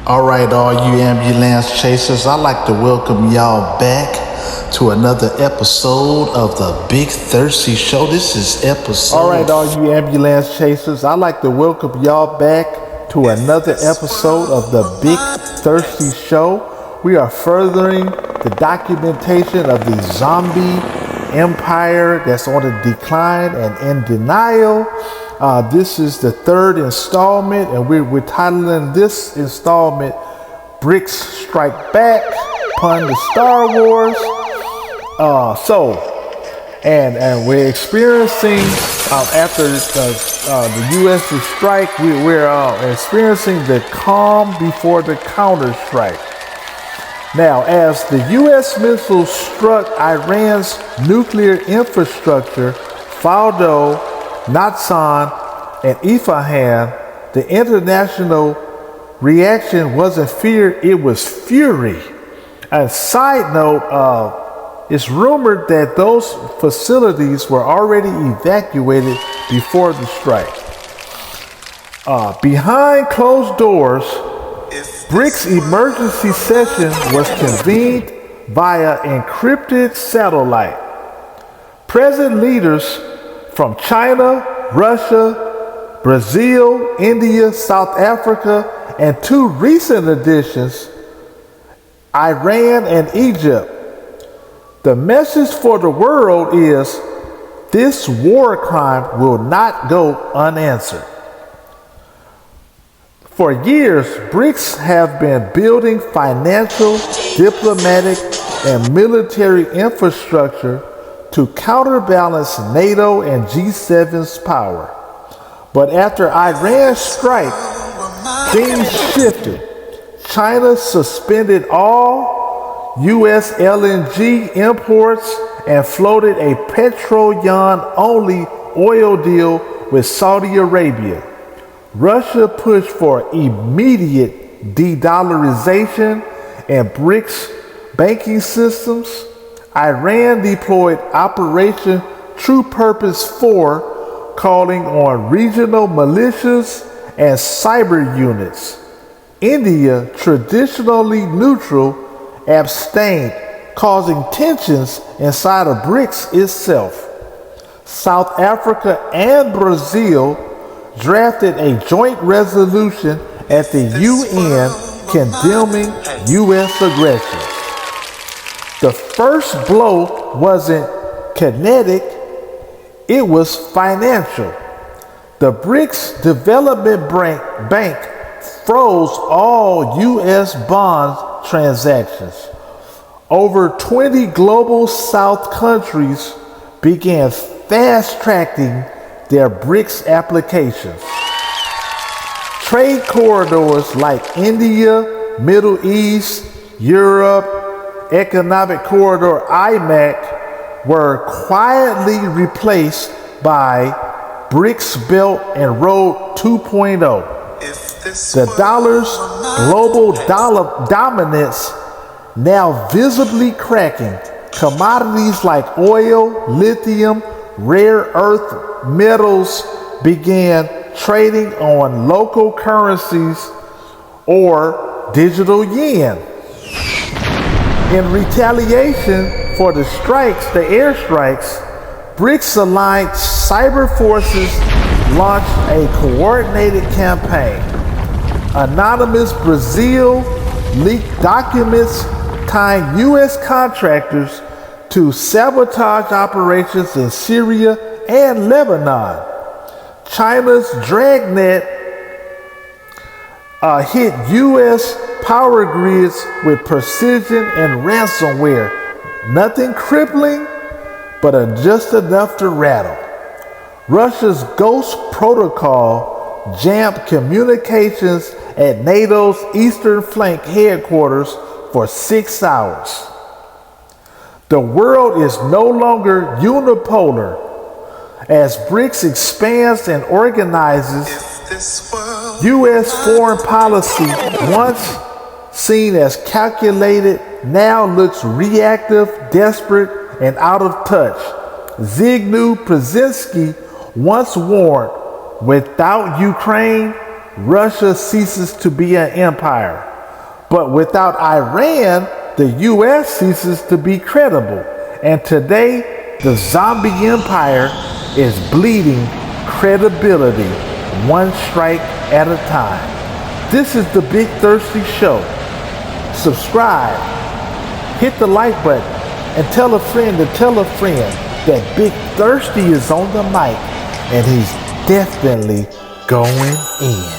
All right, all you ambulance chasers, I'd like to welcome y'all back to another episode of the Big Thirsty Show. This is episode... All right, all you ambulance chasers, I'd like to welcome y'all back to another episode of the Big Thirsty Show. We are furthering the documentation of the zombie empire that's on the decline and in denial. This is the third installment, and we're titling this installment Brics Strike Back, pun to Star Wars. And we're experiencing, after the U.S. strike, we're experiencing the calm before the counter strike. Now, as the U.S. missiles struck Iran's nuclear infrastructure, Fordo, Natanz, and Isfahan, the international reaction wasn't fear, it was fury. A side note, it's rumored that those facilities were already evacuated before the strike. Behind closed doors, Brics emergency session was convened via encrypted satellite. Present leaders from China, Russia, Brazil, India, South Africa, and two recent additions, Iran and Egypt. The message for the world is this war crime will not go unanswered. For years, Brics have been building financial, diplomatic, and military infrastructure to counterbalance NATO and G7's power. But after Iran's strike, things shifted. China suspended all U.S. LNG imports and floated a petroleum-only oil deal with Saudi Arabia. Russia pushed for immediate de-dollarization and Brics banking systems. Iran deployed Operation True Purpose 4, calling on regional militias and cyber units. India, traditionally neutral, abstained, causing tensions inside of Brics itself. South Africa and Brazil drafted a joint resolution at the UN condemning U.S. aggression. The first blow wasn't kinetic, it was financial. The Brics Development Bank froze all U.S. bond transactions. Over 20 global South countries began fast-tracking their Brics applications. Trade corridors like India, Middle East, Europe, Economic Corridor IMEC were quietly replaced by Brics Belt and Road 2.0. The dollar's global dominance now visibly cracking. Commodities like oil, lithium, rare earth metals began trading on local currencies or digital yen. In retaliation for the strikes, the airstrikes, Brics aligned cyber forces launched a coordinated campaign. Anonymous Brazil leaked documents tying U.S. contractors to sabotage operations in Syria and Lebanon. China's Dragnet hit U.S. power grids with precision and ransomware. Nothing crippling, but just enough to rattle. Russia's Ghost Protocol jammed communications at NATO's Eastern Flank headquarters for 6 hours. The world is no longer unipolar. As Brics expands and organizes, U.S. foreign policy, once seen as calculated, now looks reactive, desperate, and out of touch. Zbigniew Brzezinski once warned, without Ukraine, Russia ceases to be an empire. But without Iran, the U.S. ceases to be credible. And today, the zombie empire is bleeding credibility one strike at a time. This is the Big Thirsty Show. Subscribe, hit the like button, and tell a friend that Big Thirsty is on the mic and he's definitely going in.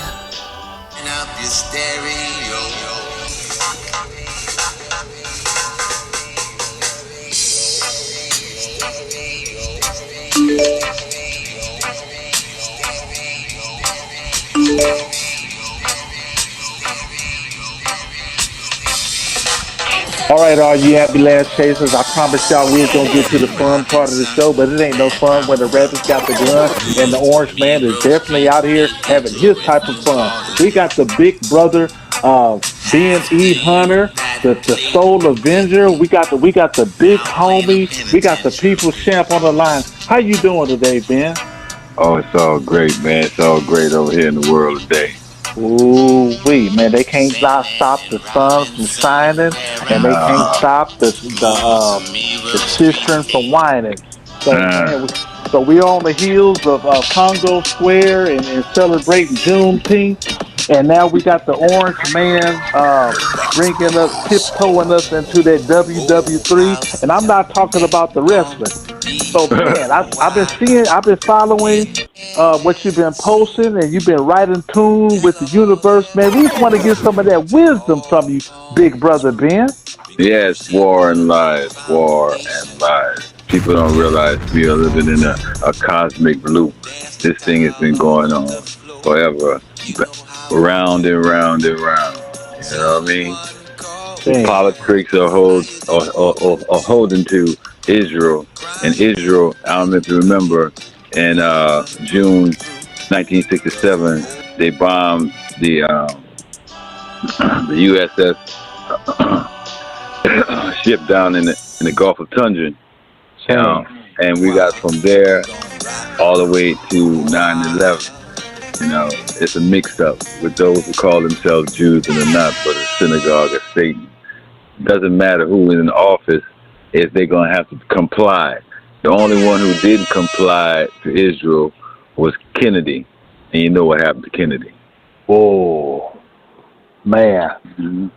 All right, all you happy last chasers, I promise y'all we ain't gonna get to the fun part of the show, but it ain't no fun when the rabbit's got the gun and the orange man is definitely out here having his type of fun. We got the big brother, Ben E. Hunter, the Soul Avenger. We got the big homie. We got the People's Champ on the line. How you doing today, Ben? Oh, it's all great, man. It's all great over here in the world today. Ooh-wee, man, they can't stop the sun from shining, and they can't stop the cistern from whining. So, man, so we're on the heels of Congo Square and celebrating Juneteenth, and now we got the Orange Man bringing us, tiptoeing us into that WW3, and I'm not talking about the wrestling. So, man, I've been following what you've been posting, and you've been right in tune with the universe, man. We just want to get some of that wisdom from you, big brother Ben. Yes, war and lies. People don't realize we are living in a cosmic loop. This thing has been going on forever, round and round and round. You know what I mean? The politics are holding to Israel, and Israel, I don't know if you remember, in June 1967, they bombed the USS ship down in the Gulf of Tonkin, and we got from there all the way to 9/11. You know, it's a mix-up with those who call themselves Jews and are not, but a synagogue of Satan. It doesn't matter who is in office, is they're going to have to comply. The only one who didn't comply to Israel was Kennedy. And you know what happened to Kennedy. Oh, man. Mm-hmm.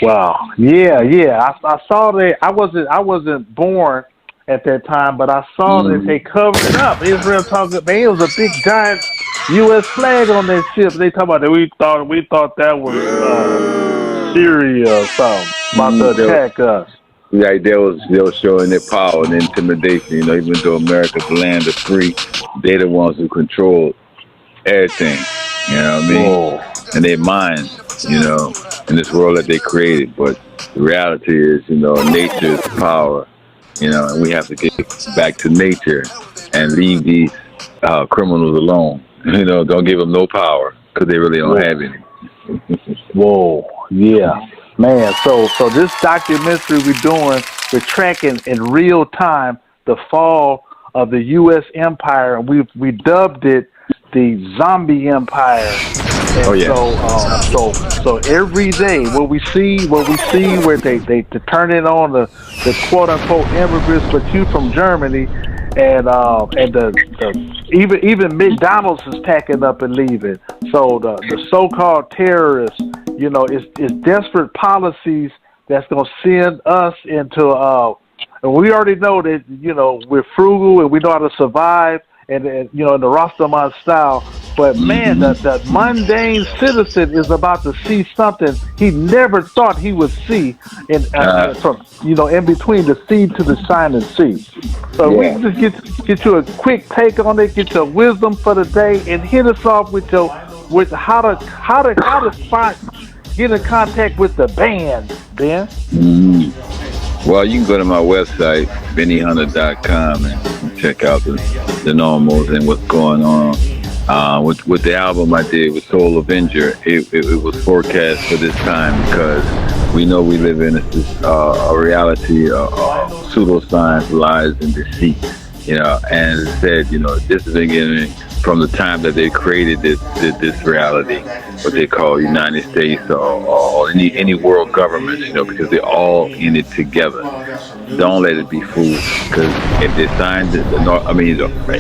Wow. Yeah. I saw that. I wasn't born at that time, but I saw that they covered it up. Israel talking, man, it was a big giant U.S. flag on that ship. They talk about that. We thought that was Syria or something about to attack us. Like they was showing their power and intimidation. You know, even though America's land of free, they're the ones who control everything. You know what I mean? Whoa. And their minds, you know, in this world that they created. But the reality is, you know, nature is power. You know, and we have to get back to nature and leave these criminals alone. You know, don't give them no power because they really don't have any. Whoa. Yeah. Man, so this documentary we're tracking in real time the fall of the U.S. empire, and we dubbed it the Zombie Empire. And oh yeah. So every day, what we see where they turn it on the quote unquote immigrants, but you from Germany, and the even McDonald's is packing up and leaving. So the so-called terrorists, you know, it's desperate policies that's going to send us into, and we already know that, you know, we're frugal and we know how to survive, and you know, in the Rastaman style. But man, the mundane citizen is about to see something he never thought he would see from, you know, in between the sea to the shining sea. So we can just get you a quick take on it, get your wisdom for the day, and hit us off with how to get in contact with the band, Ben. Well, you can go to my website, bennyhunter.com, and check out the normals and what's going on. With the album I did with Soul Avenger, it was forecast for this time because we know we live in a reality of pseudoscience, lies, and deceit. And as I said, this has been getting from the time that they created this reality, what they call United States or any world government, because they're all in it together. Don't let it be fooled, because if they signed the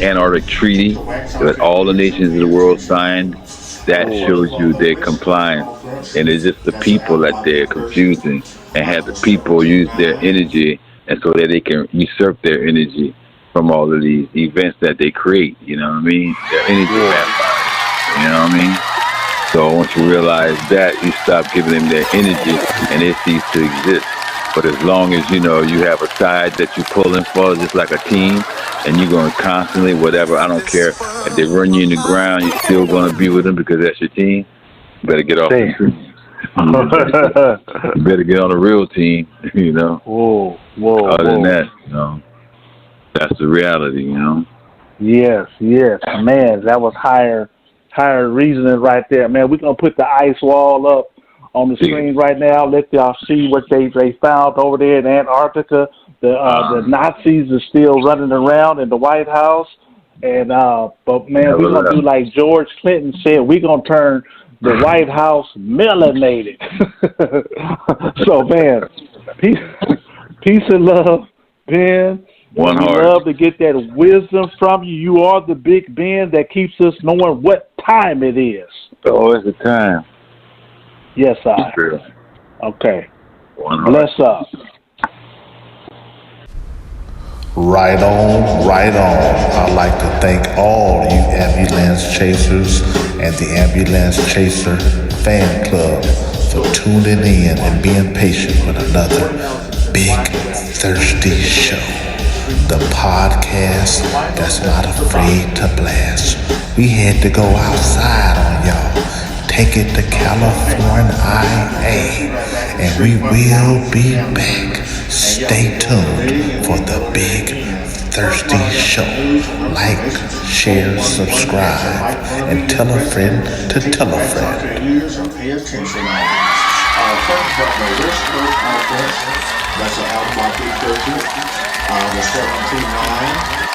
Antarctic Treaty that all the nations of the world signed, that shows you their compliance, and it's just the people that they're confusing and have the people use their energy, and so that they can usurp their energy from all of these events that they create. You know what I mean? Their energy vampires. You know what I mean? So once you realize that, you stop giving them their energy, and they cease to exist. But as long as you have a side that you're pulling for, just like a team, and you're going to constantly, whatever, I don't care if they run you in the ground, you're still going to be with them because that's your team. You better get off the street. You better get on a real team. Whoa. Other than that, that's the reality. Yes, man, that was higher reasoning right there, man. We're gonna put the ice wall up on the screen right now. Let y'all see what they found over there in Antarctica. The Nazis are still running around in the White House, and but man, we're gonna do like George Clinton said. We're gonna turn the White House melanated. So man, peace and love, Ben. We love to get that wisdom from you. You are the Big Ben that keeps us knowing what time it is. Oh, it's the time. Yes, I. Okay. Bless up. Right on, right on. I'd like to thank all you ambulance chasers and the Ambulance Chaser fan club for tuning in and being patient with another Big Thirsty Show. The podcast that's not afraid to blast. We had to go outside on y'all. Take it to California, and we will be back. Stay tuned for the Big Thirsty Show. Like, share, subscribe, and tell a friend to tell a friend. Pay attention on this. First up, the West Coast offense. That's an out block 13. The 17-9.